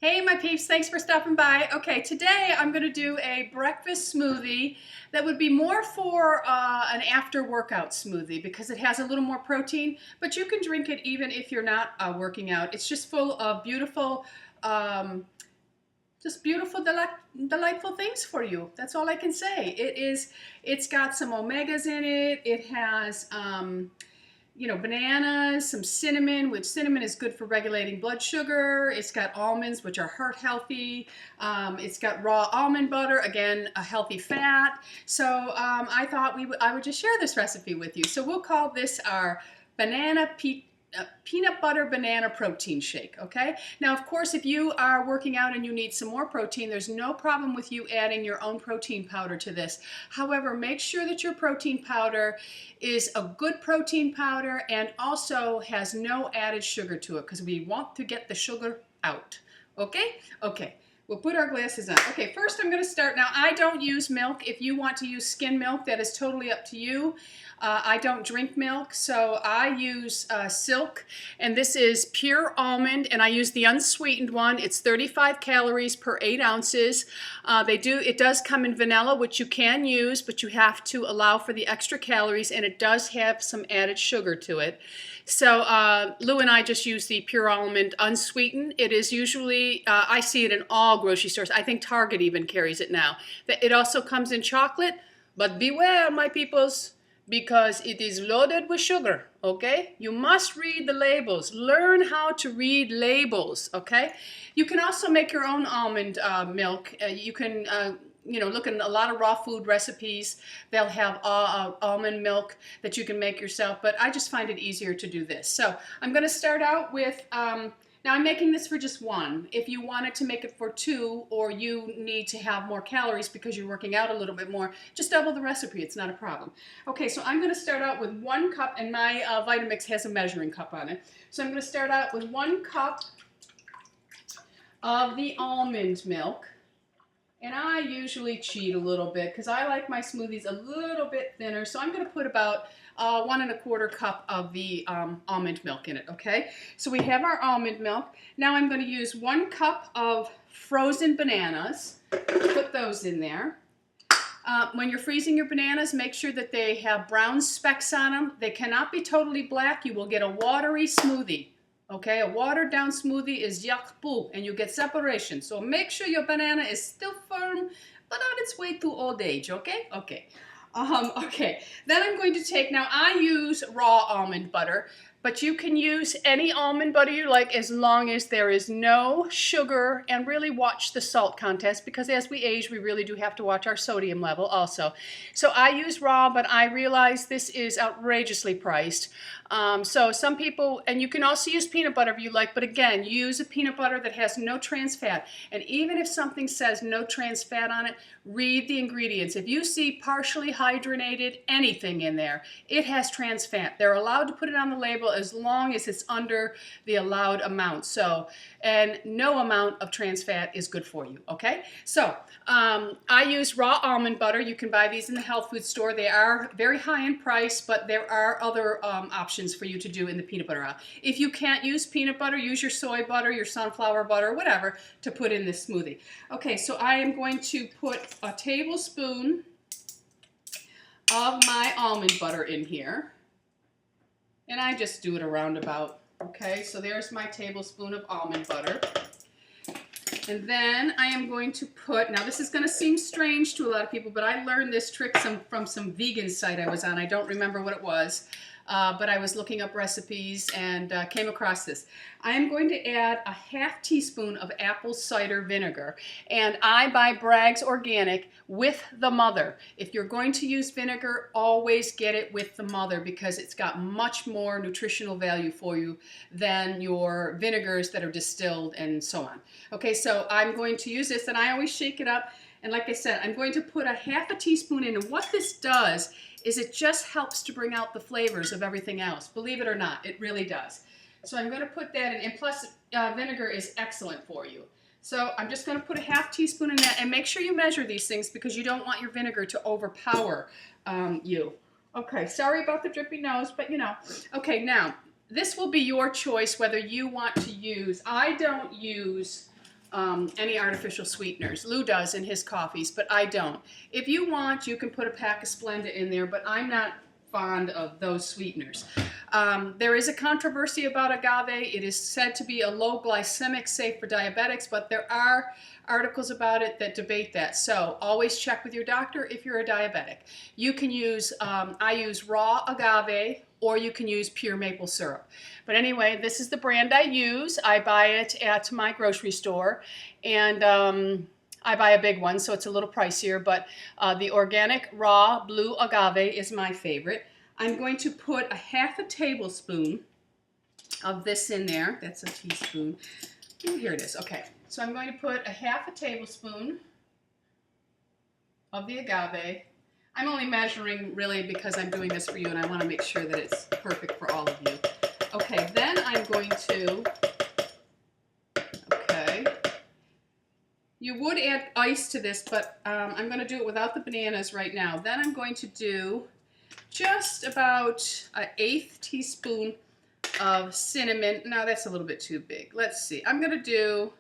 Hey my peeps, thanks for stopping by. Okay, today I'm going to do a breakfast smoothie that would be more for an after workout smoothie because it has a little more protein, but you can drink it even if you're not working out. It's just full of beautiful, um, delightful things for you. That's all I can say. It's got some omegas in it. It has bananas, some cinnamon, which cinnamon is good for regulating blood sugar. It's got almonds, which are heart healthy. It's got raw almond butter, again, a healthy fat. So I thought I would just share this recipe with you. So we'll call this our peanut butter banana protein shake, okay? Now, of course, if you are working out and you need some more protein, there's no problem with you adding your own protein powder to this. However, make sure that your protein powder is a good protein powder and also has no added sugar to it because we want to get the sugar out, okay? Okay. We'll put our glasses on. Okay, first I'm going to start. Now, I don't use milk. If you want to use skim milk, that is totally up to you. I don't drink milk, so I use Silk, and this is pure almond, and I use the unsweetened one. It's 35 calories per 8 ounces. It does come in vanilla, which you can use, but you have to allow for the extra calories, and it does have some added sugar to it. So Lou and I just use the pure almond unsweetened. It is usually, I see it in all grocery stores. I think Target even carries it now. It also comes in chocolate, but beware, my peoples, because it is loaded with sugar, okay? You must read the labels. Learn how to read labels, okay? You can also make your own almond milk. You can look at a lot of raw food recipes. They'll have almond milk that you can make yourself, but I just find it easier to do this. So I'm going to start out with, now I'm making this for just one. If you wanted to make it for 2 or you need to have more calories because you're working out a little bit more, just double the recipe. It's not a problem. Okay, so I'm going to start out with 1 cup, and my Vitamix has a measuring cup on it. So I'm going to start out with 1 cup of the almond milk. And I usually cheat a little bit because I like my smoothies a little bit thinner. So I'm going to put about 1 1/4 cup of the almond milk in it, okay? So we have our almond milk. Now I'm going to use 1 cup of frozen bananas. Put those in there. When you're freezing your bananas, make sure that they have brown specks on them. They cannot be totally black. You will get a watery smoothie. Okay, a watered down smoothie is yuck poo, and you get separation. So make sure your banana is still firm, but on its way to old age, okay? Okay. Okay, then I'm going to take, now I use raw almond butter, but you can use any almond butter you like as long as there is no sugar, and really watch the salt content because as we age, we really do have to watch our sodium level also. So I use raw, but I realize this is outrageously priced. So some people, and you can also use peanut butter if you like, but again, use a peanut butter that has no trans fat. And even if something says no trans fat on it, read the ingredients. If you see partially hydrogenated anything in there, it has trans fat. They're allowed to put it on the label as long as it's under the allowed amount. So, and no amount of trans fat is good for you, okay? So, I use raw almond butter. You can buy these in the health food store. They are very high in price, but there are other options for you to do in the peanut butter aisle. If you can't use peanut butter, use your soy butter, your sunflower butter, whatever, to put in this smoothie. Okay, so I am going to put a tablespoon of my almond butter in here. And I just do it a roundabout. Okay, so there's my tablespoon of almond butter. And then I am going to put, now this is going to seem strange to a lot of people, but I learned this trick from some vegan site I was on. I don't remember what it was, but I was looking up recipes and came across this. I am going to add a ½ teaspoon of apple cider vinegar, and I buy Bragg's Organic with the mother. If you're going to use vinegar, always get it with the mother because it's got much more nutritional value for you than your vinegars that are distilled and so on. Okay, so I'm going to use this, and I always shake it up. And like I said, I'm going to put a ½ teaspoon in, and what this does is it just helps to bring out the flavors of everything else. Believe it or not, it really does. So I'm going to put that in, and plus vinegar is excellent for you. So I'm just going to put a ½ teaspoon in that, and make sure you measure these things because you don't want your vinegar to overpower you. Okay, sorry about the drippy nose, but you know. Okay, now, this will be your choice whether you want to use, I don't use any artificial sweeteners. Lou does in his coffees, but I don't. If you want, you can put a pack of Splenda in there, but I'm not fond of those sweeteners. There is a controversy about agave. It is said to be a low glycemic, safe for diabetics, but there are articles about it that debate that. So always check with your doctor if you're a diabetic. You can use, I use raw agave, or you can use pure maple syrup. But anyway, this is the brand I use. I buy it at my grocery store, and I buy a big one, so it's a little pricier, but the organic raw blue agave is my favorite. I'm going to put a half a tablespoon of this in there. That's a teaspoon. Ooh, here it is. Okay, so I'm going to put a half a tablespoon of the agave. I'm only measuring really because I'm doing this for you and I want to make sure that it's perfect for all of you. Okay, then I'm going to, okay, you would add ice to this, but I'm going to do it without the bananas right now. Then I'm going to do just about an 1/8 teaspoon of cinnamon. Now that's a little bit too big. Let's see. I'm going to do,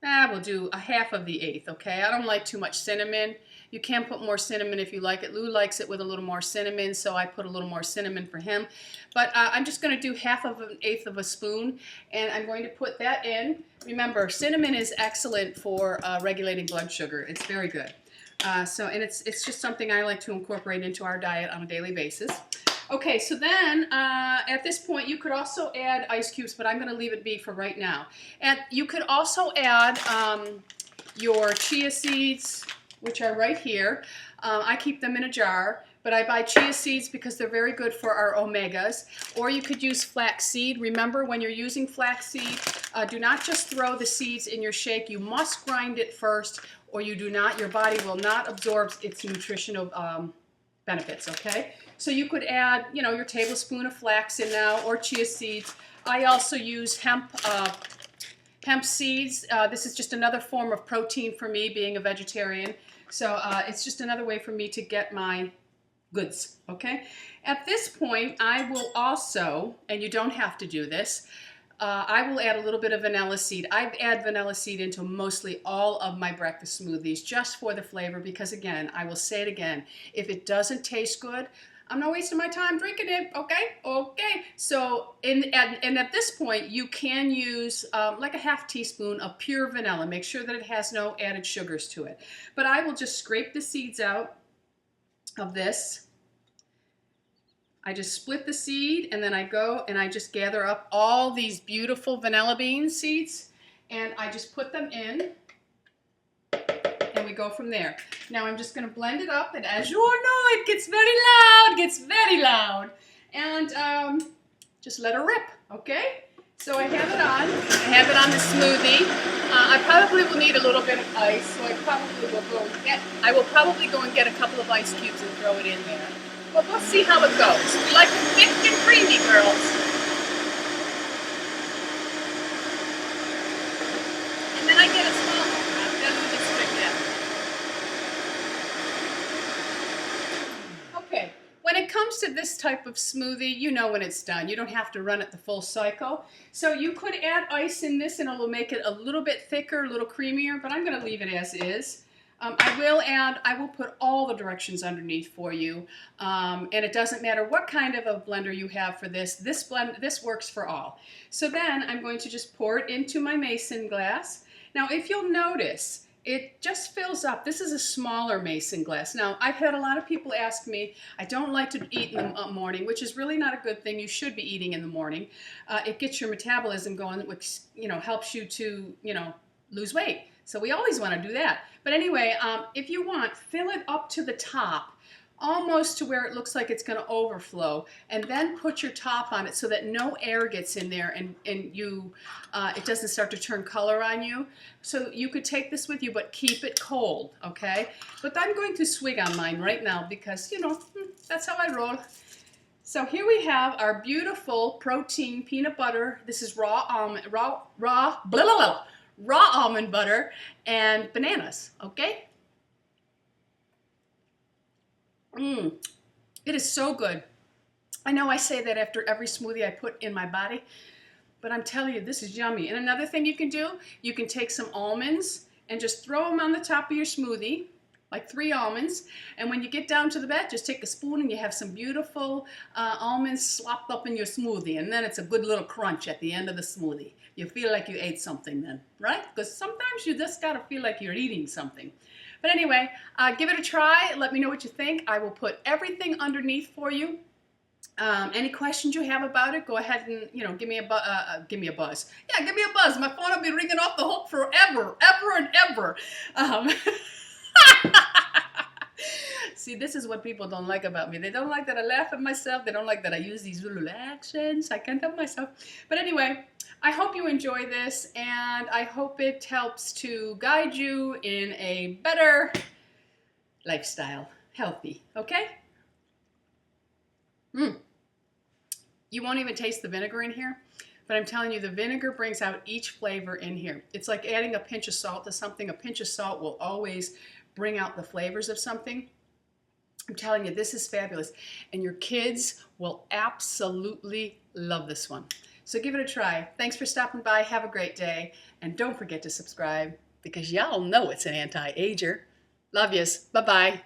we'll do a half of the 1/8, okay? I don't like too much cinnamon. You can put more cinnamon if you like it. Lou likes it with a little more cinnamon, so I put a little more cinnamon for him. But I'm just going to do half of an 1/8 of a spoon, and I'm going to put that in. Remember, cinnamon is excellent for regulating blood sugar. It's very good. And it's just something I like to incorporate into our diet on a daily basis. Okay, so then at this point you could also add ice cubes, but I'm going to leave it be for right now. And you could also add your chia seeds, which are right here. I keep them in a jar, but I buy chia seeds because they're very good for our omegas. Or you could use flax seed. Remember, when you're using flax seed, do not just throw the seeds in your shake. You must grind it first, or you do not, your body will not absorb its nutritional benefits, okay? So you could add, you know, your tablespoon of flax in now, or chia seeds. I also use hemp seeds. This is just another form of protein for me, being a vegetarian. So it's just another way for me to get my goods, okay? At this point, I will also, and you don't have to do this, I will add a little bit of vanilla seed. I add vanilla seed into mostly all of my breakfast smoothies just for the flavor because, again, I will say it again, if it doesn't taste good, I'm not wasting my time drinking it, okay? Okay. So, and at this point, you can use like a half teaspoon of pure vanilla. Make sure that it has no added sugars to it. But I will just scrape the seeds out of this. I just split the seed, and then I go and I just gather up all these beautiful vanilla bean seeds, and I just put them in, and we go from there. Now I'm just going to blend it up, and as you all know, it gets very loud, and just let it rip, okay? So I have it on the smoothie. I probably will need a little bit of ice, so I will probably go and get a couple of ice cubes and throw it in there. But we'll see how it goes. We like it thick and creamy, girls. And then I get a small one. Then we just stick that. Okay. When it comes to this type of smoothie, you know when it's done. You don't have to run it the full cycle. So you could add ice in this and it will make it a little bit thicker, a little creamier, but I'm going to leave it as is. I will put all the directions underneath for you, and it doesn't matter what kind of a blender you have for this. This works for all. So then I'm going to just pour it into my mason glass. Now, if you'll notice, it just fills up. This is a smaller mason glass. Now, I've had a lot of people ask me, I don't like to eat in the morning, which is really not a good thing. You should be eating in the morning. It gets your metabolism going, which, you know, helps you to, you know, lose weight. So we always want to do that. But anyway, if you want, fill it up to the top, almost to where it looks like it's going to overflow, and then put your top on it so that no air gets in there and it doesn't start to turn color on you. So you could take this with you, but keep it cold, okay? But I'm going to swig on mine right now because, you know, that's how I roll. So here we have our beautiful protein peanut butter. This is raw almond butter and bananas, okay? It is so good. I know I say that after every smoothie I put in my body, But I'm telling you, this is yummy. And another thing you can do, you can take some almonds and just throw them on the top of your smoothie, like 3 almonds. And when you get down to the bed, just take a spoon and you have some beautiful almonds slopped up in your smoothie. And then it's a good little crunch at the end of the smoothie. You feel like you ate something then, right? Because sometimes you just gotta feel like you're eating something. But anyway, give it a try. Let me know what you think. I will put everything underneath for you. Any questions you have about it, go ahead and, give me a buzz. Yeah, give me a buzz. My phone will be ringing off the hook forever, ever and ever. See, this is what people don't like about me. They don't like that I laugh at myself. They don't like that I use these little accents. I can't help myself. But anyway, I hope you enjoy this, and I hope it helps to guide you in a better lifestyle. Healthy, okay? You won't even taste the vinegar in here, but I'm telling you, the vinegar brings out each flavor in here. It's like adding a pinch of salt to something. A pinch of salt will always bring out the flavors of something. I'm telling you, this is fabulous. And your kids will absolutely love this one. So give it a try. Thanks for stopping by. Have a great day. And don't forget to subscribe, because y'all know it's an anti-ager. Love yous. Bye-bye.